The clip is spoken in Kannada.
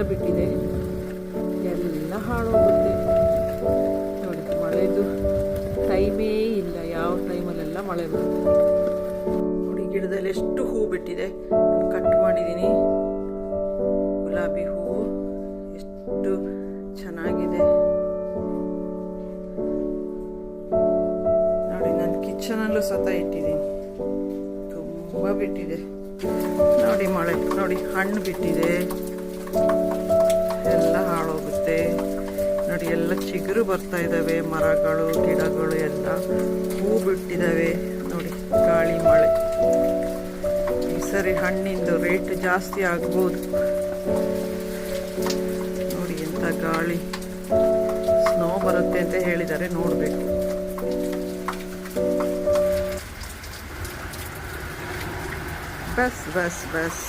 ಬಿಟ್ಟಿದೆ, ಎಲ್ಲ ಹಾಳೋಗುತ್ತೆ ನೋಡಿ. ಮಳೆದು ಟೈಮೇ ಇಲ್ಲ, ಯಾವ ಟೈಮಲ್ಲೆಲ್ಲ ಮಳೆ ಬರುತ್ತೆ ನೋಡಿ. ಗಿಡದಲ್ಲಿ ಎಷ್ಟು ಹೂ ಬಿಟ್ಟಿದೆ, ಕಟ್ ಮಾಡಿದ್ದೀನಿ. ಗುಲಾಬಿ ಹೂವು ಎಷ್ಟು ಚೆನ್ನಾಗಿದೆ ನೋಡಿ. ನಾನು ಕಿಚನಲ್ಲೂ ಸತ ಇಟ್ಟಿದ್ದೀನಿ, ತುಂಬ ಬಿಟ್ಟಿದೆ ನೋಡಿ. ಮಳೆ ನೋಡಿ, ಹಣ್ಣು ಬಿಟ್ಟಿದೆ, ಎಲ್ಲ ಹಾಳೋಗುತ್ತೆ ನೋಡಿ. ಎಲ್ಲ ಚಿಗುರು ಬರ್ತಾ ಇದ್ದಾವೆ, ಮರಗಳು ಗಿಡಗಳು ಎಲ್ಲ ಹೂ ಬಿಟ್ಟಿದ್ದಾವೆ ನೋಡಿ. ಗಾಳಿ ಮಳೆ, ಈ ಸರಿ ಹಣ್ಣಿಂದು ರೇಟ್ ಜಾಸ್ತಿ ಆಗ್ಬೋದು ನೋಡಿ. ಎಂಥ ಗಾಳಿ, ಸ್ನೋ ಬರುತ್ತೆ ಅಂತ ಹೇಳಿದ್ದಾರೆ, ನೋಡಬೇಕು. Bus bus bus